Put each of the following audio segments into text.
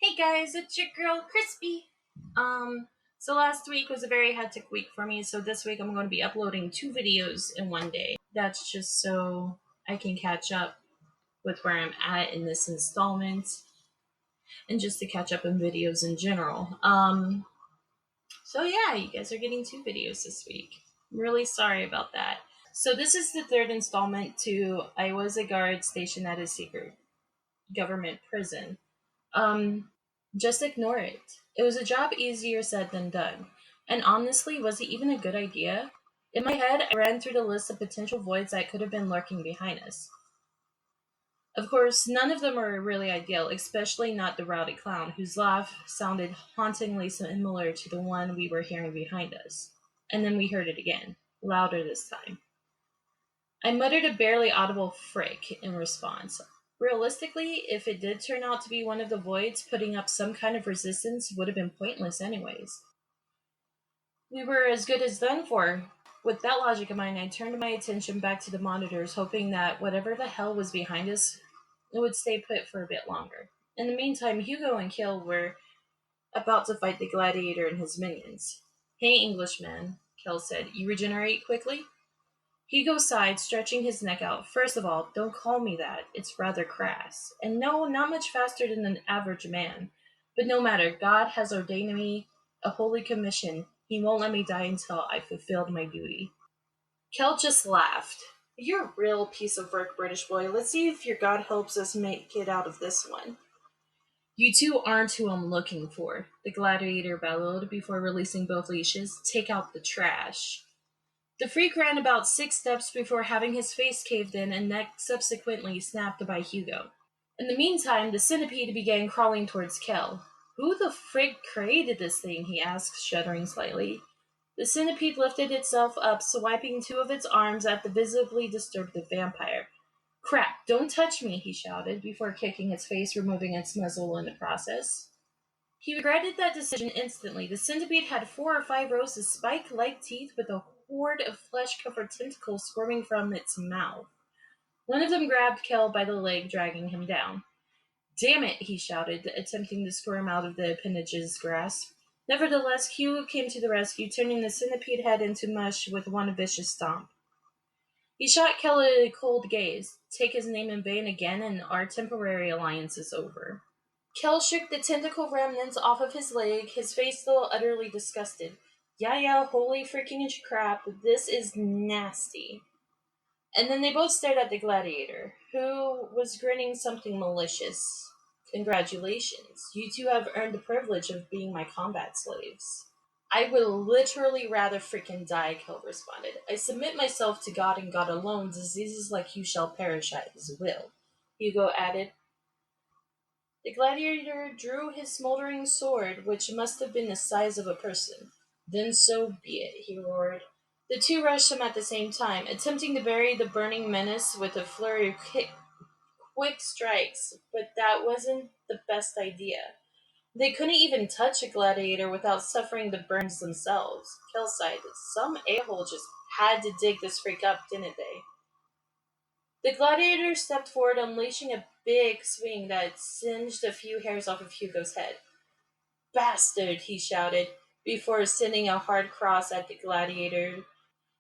Hey guys, it's your girl Crispy. So last week was a very hectic week for me, so this week I'm going to be uploading 2 videos in one day. That's just so I can catch up with where I'm at in this installment and just to catch up in videos in general. So yeah, you guys are getting 2 videos this week. I'm really sorry about that. So this is the third installment to I was a guard stationed at a secret government prison. Um, just ignore it. It was a job easier said than done. And honestly, was it even a good idea? In my head, I ran through the list of potential voids that could have been lurking behind us. Of course, none of them were really ideal, especially not the rowdy clown, whose laugh sounded hauntingly similar to the one we were hearing behind us. And then we heard it again, louder this time. I muttered a barely audible frick in response. Realistically, if it did turn out to be one of the voids, putting up some kind of resistance would have been pointless anyways. We were as good as done for. With that logic in mind, I turned my attention back to the monitors, hoping that whatever the hell was behind us, it would stay put for a bit longer. In the meantime, Hugo and Kill were about to fight the gladiator and his minions. Hey, Englishman, Kill said, you regenerate quickly? Hugo sighed, stretching his neck out. First of all, don't call me that. It's rather crass. And no, not much faster than an average man. But no matter, God has ordained me a holy commission. He won't let me die until I've fulfilled my duty. Kel just laughed. You're a real piece of work, British boy. Let's see if your God helps us make it out of this one. You two aren't who I'm looking for, the gladiator bellowed before releasing both leashes. Take out the trash. The freak ran about 6 steps before having his face caved in and neck subsequently snapped by Hugo. In the meantime, the centipede began crawling towards Kel. Who the frick created this thing? He asked, shuddering slightly. The centipede lifted itself up, swiping 2 of its arms at the visibly disturbed vampire. Crap, don't touch me, he shouted, before kicking its face, removing its muzzle in the process. He regretted that decision instantly. The centipede had 4 or 5 rows of spike-like teeth with a horde of flesh-covered tentacles squirming from its mouth. One of them grabbed Kel by the leg, dragging him down. Damn it, he shouted, attempting to squirm out of the appendage's grasp. Nevertheless, Hugh came to the rescue, turning the centipede head into mush with one vicious stomp. He shot Kel a cold gaze. Take his name in vain again, and our temporary alliance is over. Kel shook the tentacle remnants off of his leg, his face still utterly disgusted. Yeah, holy freaking crap, this is nasty. And then they both stared at the gladiator, who was grinning something malicious. Congratulations, you two have earned the privilege of being my combat slaves. I would literally rather freaking die, Kel responded. I submit myself to God and God alone. Diseases like you shall perish at his will. Hugo added. The gladiator drew his smoldering sword, which must have been the size of a person. Then so be it, he roared. The two rushed him at the same time, attempting to bury the burning menace with a flurry of quick strikes, but that wasn't the best idea. They couldn't even touch a gladiator without suffering the burns themselves. Kel sighed. Some a-hole just had to dig this freak up, didn't they? The gladiator stepped forward, unleashing a big swing that singed a few hairs off of Hugo's head. Bastard, he shouted, before sending a hard cross at the gladiator,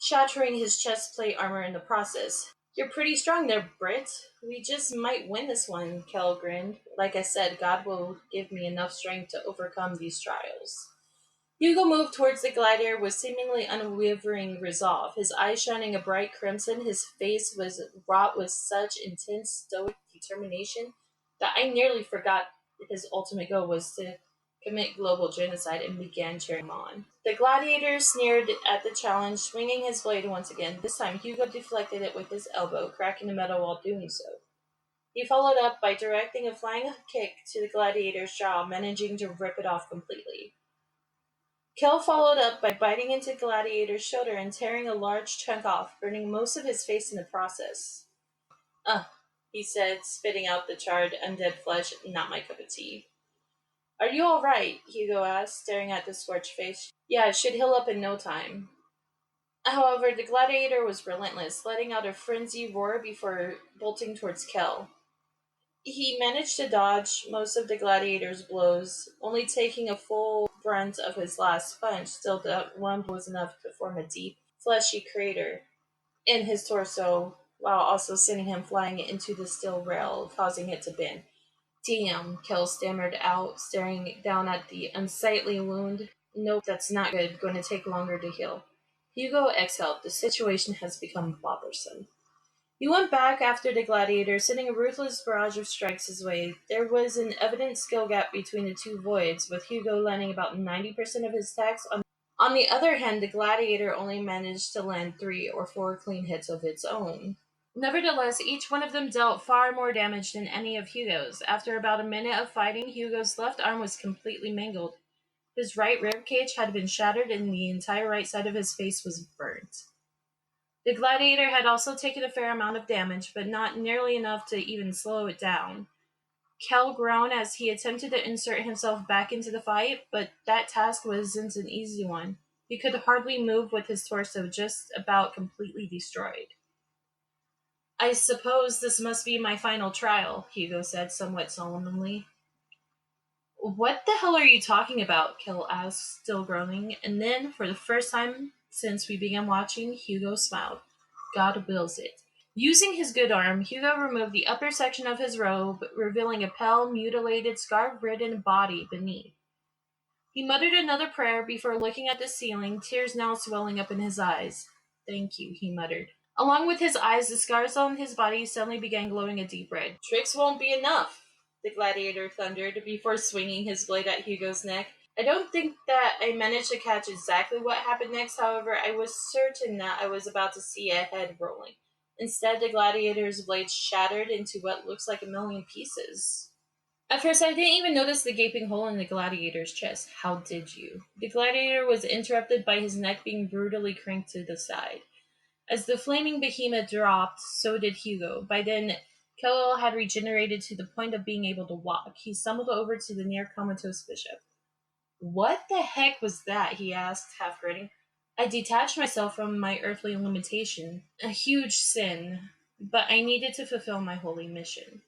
shattering his chest plate armor in the process. You're pretty strong there, Brit. We just might win this one, Kel grinned. Like I said, God will give me enough strength to overcome these trials. Hugo moved towards the gladiator with seemingly unwavering resolve, his eyes shining a bright crimson. His face was wrought with such intense stoic determination that I nearly forgot his ultimate goal was to commit global genocide and began cheering him on. The gladiator sneered at the challenge, swinging his blade once again. This time, Hugo deflected it with his elbow, cracking the metal while doing so. He followed up by directing a flying kick to the gladiator's jaw, managing to rip it off completely. Kel followed up by biting into Gladiator's shoulder and tearing a large chunk off, burning most of his face in the process. Ugh, he said, spitting out the charred, undead flesh. Not my cup of tea. Are you alright? Hugo asked, staring at the scorched face. Yeah, it should heal up in no time. However, the gladiator was relentless, letting out a frenzied roar before bolting towards Kel. He managed to dodge most of the gladiator's blows, only taking a full brunt of his last punch. Still, that one was enough to form a deep, fleshy crater in his torso, while also sending him flying into the steel rail, causing it to bend. Damn, Kel stammered out, staring down at the unsightly wound. Nope, that's not good. Going to take longer to heal. Hugo exhaled. The situation has become bothersome. He went back after the gladiator, sending a ruthless barrage of strikes his way. There was an evident skill gap between the two voids, with Hugo landing about 90% of his attacks. On the other hand, the gladiator only managed to land 3 or 4 clean hits of its own. Nevertheless, each one of them dealt far more damage than any of Hugo's. After about a minute of fighting, Hugo's left arm was completely mangled. His right rib cage had been shattered and the entire right side of his face was burnt. The gladiator had also taken a fair amount of damage, but not nearly enough to even slow it down. Kel groaned as he attempted to insert himself back into the fight, but that task wasn't an easy one. He could hardly move with his torso just about completely destroyed. I suppose this must be my final trial, Hugo said somewhat solemnly. What the hell are you talking about? Kel asked, still groaning, and then, for the first time since we began watching, Hugo smiled. God wills it. Using his good arm, Hugo removed the upper section of his robe, revealing a pale, mutilated, scar-ridden body beneath. He muttered another prayer before looking at the ceiling, tears now swelling up in his eyes. Thank you, he muttered. Along with his eyes, the scars on his body suddenly began glowing a deep red. Tricks won't be enough, the gladiator thundered before swinging his blade at Hugo's neck. I don't think that I managed to catch exactly what happened next, however, I was certain that I was about to see a head rolling. Instead, the gladiator's blade shattered into what looks like a million pieces. At first, I didn't even notice the gaping hole in the gladiator's chest. How did you? The gladiator was interrupted by his neck being brutally cranked to the side. As the flaming behemoth dropped, so did Hugo. By then, Kellel had regenerated to the point of being able to walk. He stumbled over to the near comatose bishop. What the heck was that? He asked, half grinning. I detached myself from my earthly limitation. A huge sin. But I needed to fulfill my holy mission.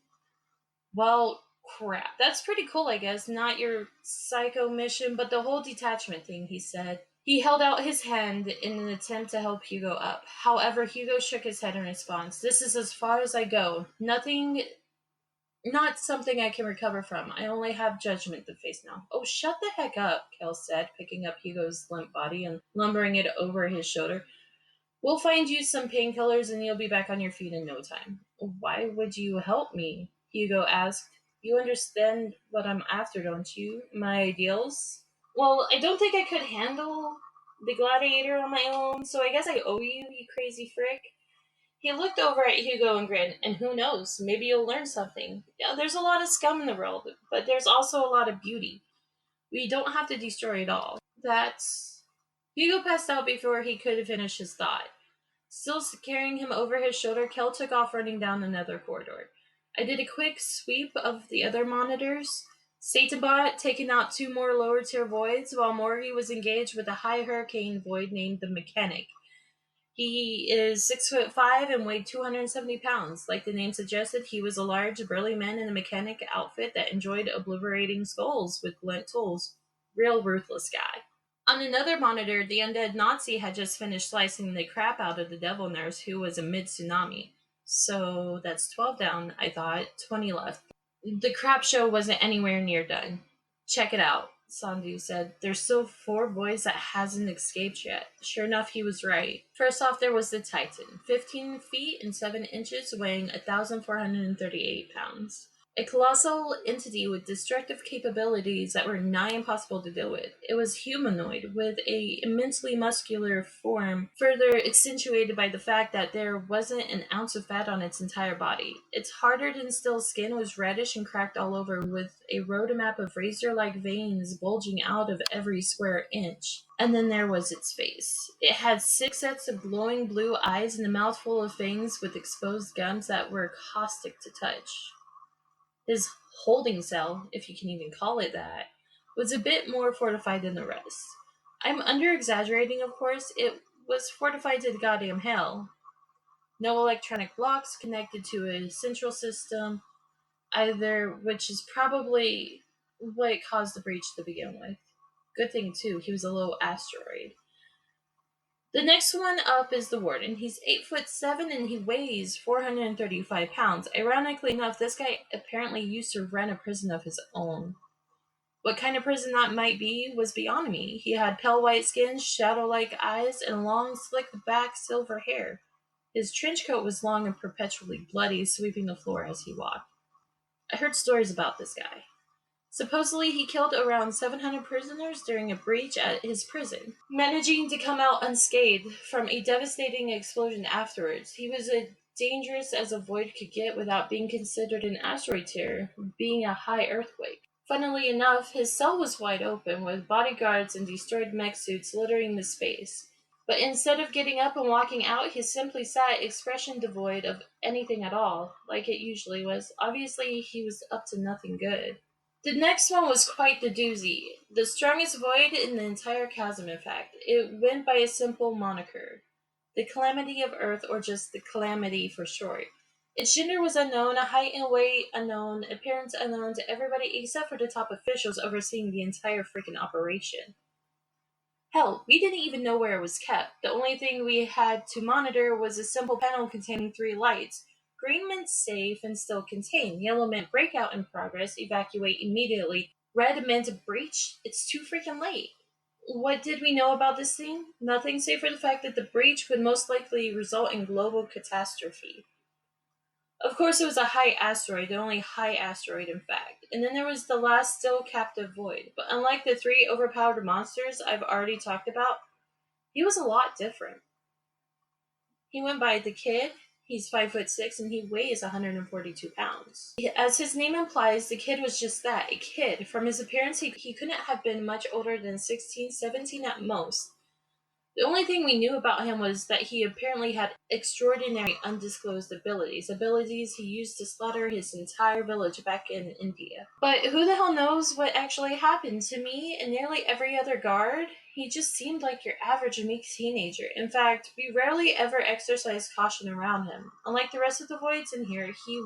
Well, crap. That's pretty cool, I guess. Not your psycho mission, but the whole detachment thing, he said. He held out his hand in an attempt to help Hugo up. However, Hugo shook his head in response. This is as far as I go. Nothing, not something I can recover from. I only have judgment to face now. Oh, shut the heck up, Kel said, picking up Hugo's limp body and lumbering it over his shoulder. We'll find you some painkillers and you'll be back on your feet in no time. Why would you help me? Hugo asked. You understand what I'm after, don't you? My ideals? Well, I don't think I could handle the gladiator on my own, so I guess I owe you, you crazy frick. He looked over at Hugo and grinned, and who knows, maybe you'll learn something. Yeah, there's a lot of scum in the world, but there's also a lot of beauty. We don't have to destroy it all. That's... Hugo passed out before he could finish his thought. Still carrying him over his shoulder, Kel took off running down another corridor. I did a quick sweep of the other monitors. Satanbot taking out 2 more lower tier voids, while Morgie was engaged with a high hurricane void named the Mechanic. He is 6'5" and weighed 270 pounds. Like the name suggested, he was a large, burly man in a mechanic outfit that enjoyed obliterating skulls with blunt tools. Real ruthless guy. On another monitor, the undead Nazi had just finished slicing the crap out of the devil nurse who was a mid-tsunami. So that's 12 down, I thought, 20 left. The crap show wasn't anywhere near done. Check it out, Sandu said. There's still 4 boys that hasn't escaped yet. Sure enough, he was right. First off, there was the Titan, 15 feet and 7 inches, weighing 1,438 pounds. A colossal entity with destructive capabilities that were nigh impossible to deal with. It was humanoid, with a immensely muscular form, further accentuated by the fact that there wasn't an ounce of fat on its entire body. Its hardened and still skin was reddish and cracked all over, with a roadmap of razor-like veins bulging out of every square inch. And then there was its face. It had 6 sets of glowing blue eyes and a mouthful of fangs with exposed gums that were caustic to touch. His holding cell, if you can even call it that, was a bit more fortified than the rest. I'm under-exaggerating, of course. It was fortified to the goddamn hell. No electronic blocks connected to a central system. either, which is probably what caused the breach to begin with. Good thing, too, he was a low asteroid. The next one up is the Warden. He's 8'7" and he weighs 435 pounds. Ironically enough, this guy apparently used to run a prison of his own. What kind of prison that might be was beyond me. He had pale white skin, shadow-like eyes, and long, slicked-back silver hair. His trench coat was long and perpetually bloody, sweeping the floor as he walked. I heard stories about this guy. Supposedly, he killed around 700 prisoners during a breach at his prison, managing to come out unscathed from a devastating explosion afterwards. He was as dangerous as a void could get without being considered an asteroid tear, being a high earthquake. Funnily enough, his cell was wide open, with bodyguards and destroyed mech suits littering the space. But instead of getting up and walking out, he simply sat, expression devoid of anything at all, like it usually was. Obviously, he was up to nothing good. The next one was quite the doozy. The strongest void in the entire chasm, in fact. It went by a simple moniker. The Calamity of Earth, or just the Calamity for short. Its gender was unknown, a height and weight unknown, appearance unknown to everybody except for the top officials overseeing the entire freaking operation. Hell, we didn't even know where it was kept. The only thing we had to monitor was a simple panel containing 3 lights. Green meant safe and still contained. Yellow meant breakout in progress, evacuate immediately. Red meant breach, it's too freaking late. What did we know about this thing? Nothing save for the fact that the breach would most likely result in global catastrophe. Of course, it was a high asteroid, the only high asteroid in fact. And then there was the last still captive void. But unlike the 3 overpowered monsters I've already talked about, he was a lot different. He went by the Kid. He's 5'6" and he weighs 142 pounds. As his name implies, the Kid was just that, a kid. From his appearance, he couldn't have been much older than 16, 17 at most. The only thing we knew about him was that he apparently had extraordinary undisclosed abilities he used to slaughter his entire village back in India. But who the hell knows what actually happened to me and nearly every other guard? He just seemed like your average meek teenager. In fact, we rarely ever exercised caution around him. Unlike the rest of the voids in here, he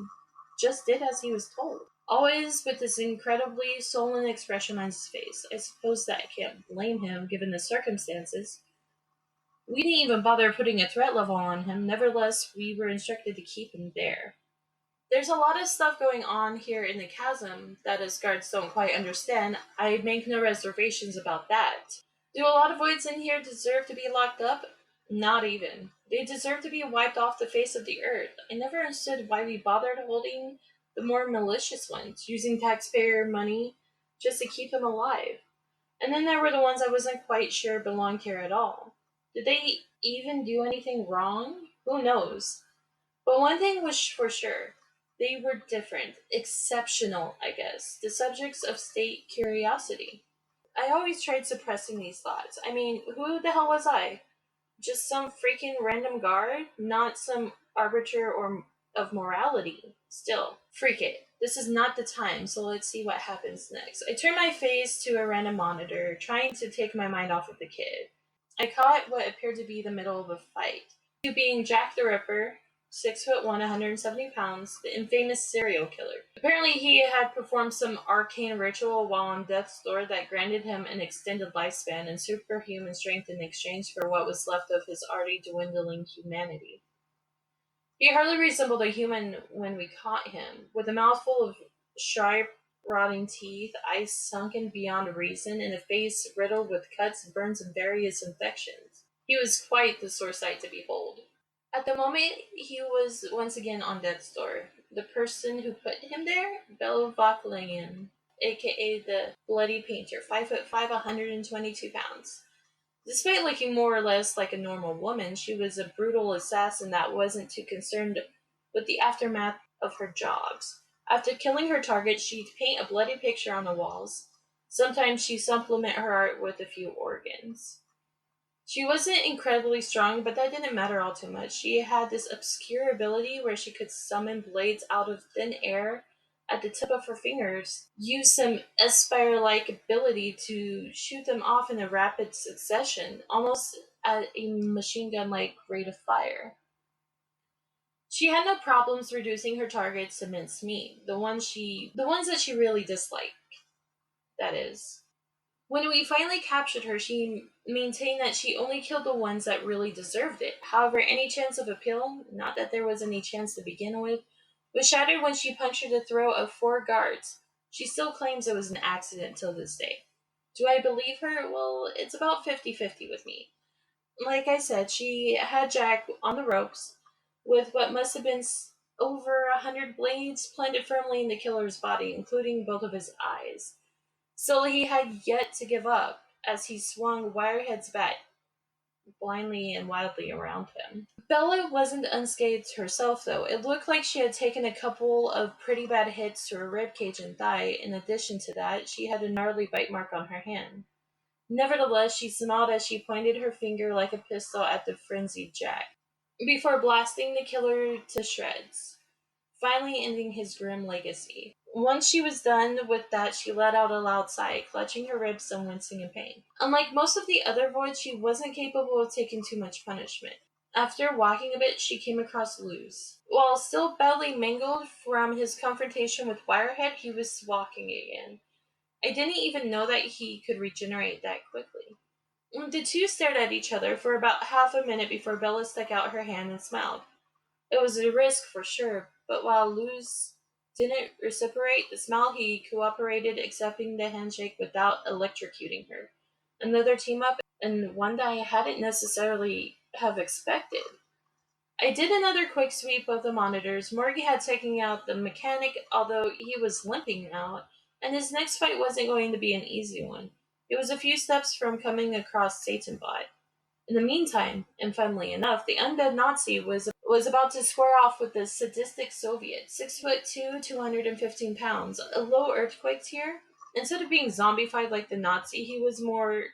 just did as he was told. Always with this incredibly sullen expression on his face. I suppose that I can't blame him given the circumstances. We didn't even bother putting a threat level on him. Nevertheless, we were instructed to keep him there. There's a lot of stuff going on here in the chasm that us guards don't quite understand. I make no reservations about that. Do a lot of voids in here deserve to be locked up? Not even. They deserve to be wiped off the face of the earth. I never understood why we bothered holding the more malicious ones, using taxpayer money just to keep them alive. And then there were the ones I wasn't quite sure belonged here at all. Did they even do anything wrong? Who knows? But one thing was for sure. They were different. Exceptional, I guess. The subjects of state curiosity. I always tried suppressing these thoughts. I mean, who the hell was I? Just some freaking random guard? Not some arbiter or of morality. Still, freak it. This is not the time, so let's see what happens next. I turn my face to a random monitor, trying to take my mind off of the Kid. I caught what appeared to be the middle of a fight. You being Jack the Ripper, 6'1", 170 pounds, the infamous serial killer. Apparently he had performed some arcane ritual while on death's door that granted him an extended lifespan and superhuman strength in exchange for what was left of his already dwindling humanity. He hardly resembled a human when we caught him, with a mouthful of sharp, rotting teeth, eyes sunken beyond reason, and a face riddled with cuts, burns, and various infections. He was quite the sore sight to behold. At the moment, he was once again on death's door. The person who put him there, Belle Vauquelin, aka the Bloody Painter, 5'5", 122 pounds. Despite looking more or less like a normal woman, she was a brutal assassin that wasn't too concerned with the aftermath of her jobs. After killing her target, she'd paint a bloody picture on the walls. Sometimes she'd supplement her art with a few organs. She wasn't incredibly strong, but that didn't matter all too much. She had this obscure ability where she could summon blades out of thin air at the tip of her fingers, use some Espire-like ability to shoot them off in a rapid succession, almost at a machine gun-like rate of fire. She had no problems reducing her targets to mincemeat, the ones that she really disliked, that is. When we finally captured her, she maintained that she only killed the ones that really deserved it. However, any chance of appeal, not that there was any chance to begin with, was shattered when she punctured the throat of 4 guards. She still claims it was an accident till this day. Do I believe her? Well, it's about 50-50 with me. Like I said, she had Jack on the ropes with what must have been over 100 blades planted firmly in the killer's body, including both of his eyes. Still, he had yet to give up as he swung Wirehead's bat blindly and wildly around him. Bella wasn't unscathed herself, though. It looked like she had taken a couple of pretty bad hits to her ribcage and thigh. In addition to that, she had a gnarly bite mark on her hand. Nevertheless, she smiled as she pointed her finger like a pistol at the frenzied Jack, before blasting the killer to shreds, finally ending his grim legacy. Once she was done with that, she let out a loud sigh, clutching her ribs and wincing in pain. Unlike most of the other voids, she wasn't capable of taking too much punishment. After walking a bit, she came across Luz. While still badly mangled from his confrontation with Wirehead, he was walking again. I didn't even know that he could regenerate that quickly. The two stared at each other for about half a minute before Bella stuck out her hand and smiled. It was a risk for sure, but while Luz didn't reciprocate the smile, he cooperated, accepting the handshake without electrocuting her. Another team up, and one that I hadn't necessarily have expected. I did another quick sweep of the monitors. Morgie had taken out the mechanic, although he was limping out, and his next fight wasn't going to be an easy one. It was a few steps from coming across Satanbot. In the meantime, and funnily enough, the undead Nazi was about to square off with the sadistic Soviet, 6'2", 215 pounds, a low earthquake tier. Instead of being zombified like the Nazi, he was more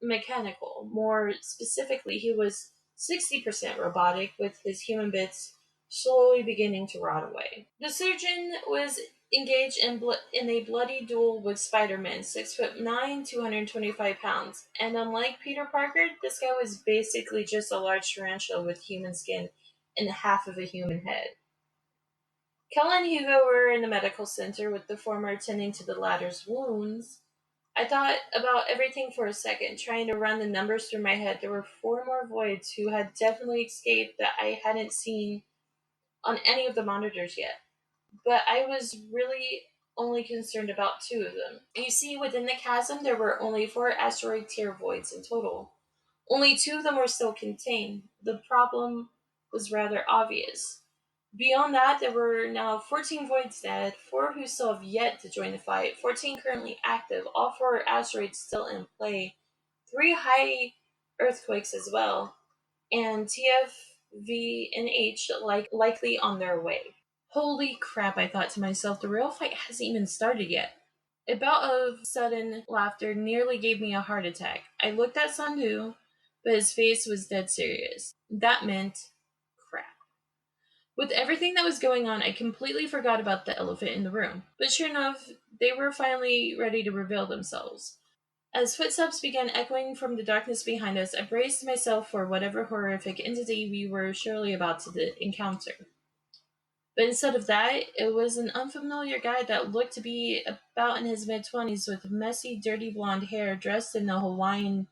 mechanical. More specifically, he was 60% robotic, with his human bits slowly beginning to rot away. The surgeon was engaged in a bloody duel with Spider-Man, 6'9", 225 pounds. And unlike Peter Parker, this guy was basically just a large tarantula with human skin and half of a human head. Kella and Hugo were in the medical center, with the former attending to the latter's wounds. I thought about everything for a second, trying to run the numbers through my head. There were 4 more voids who had definitely escaped that I hadn't seen on any of the monitors yet. But I was really only concerned about 2 of them. You see, within the chasm, there were only 4 asteroid tier voids in total. Only 2 of them were still contained. The problem was rather obvious. Beyond that, there were now 14 voids dead, 4 who still have yet to join the fight, 14 currently active, all 4 asteroids still in play, 3 high earthquakes as well, and TFV and H likely on their way. Holy crap, I thought to myself, the real fight hasn't even started yet. A bout of sudden laughter nearly gave me a heart attack. I looked at Sandu, but his face was dead serious. That meant crap. With everything that was going on, I completely forgot about the elephant in the room. But sure enough, they were finally ready to reveal themselves. As footsteps began echoing from the darkness behind us, I braced myself for whatever horrific entity we were surely about to encounter. But instead of that, it was an unfamiliar guy that looked to be about in his mid-20s, with messy, dirty blonde hair, dressed in a Hawaiian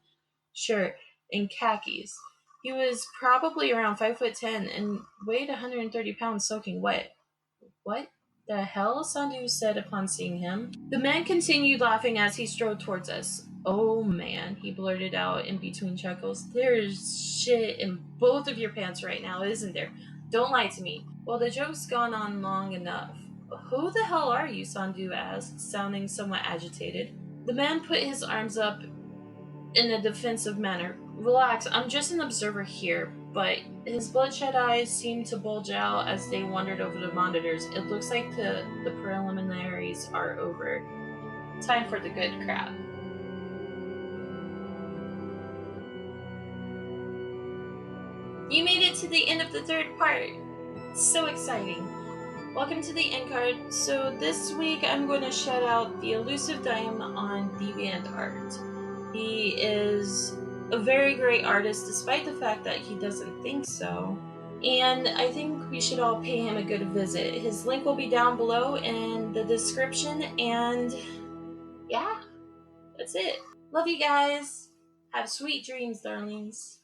shirt and khakis. He was probably around 5'10" and weighed 130 pounds soaking wet. What the hell? Sandu said upon seeing him. The man continued laughing as he strode towards us. Oh man, he blurted out in between chuckles. There's shit in both of your pants right now, isn't there? Don't lie to me. Well, the joke's gone on long enough. Who the hell are you? Sandu asked, sounding somewhat agitated. The man put his arms up in a defensive manner. Relax, I'm just an observer here, but his bloodshot eyes seemed to bulge out as they wandered over the monitors. It looks like the preliminaries are over. Time for the good crap. You made it to the end of the 3rd part. So exciting. Welcome to the end card. So this week I'm going to shout out the Elusive Dime on DeviantArt. He is a very great artist, despite the fact that he doesn't think so. And I think we should all pay him a good visit. His link will be down below in the description. And yeah, that's it. Love you guys. Have sweet dreams, darlings.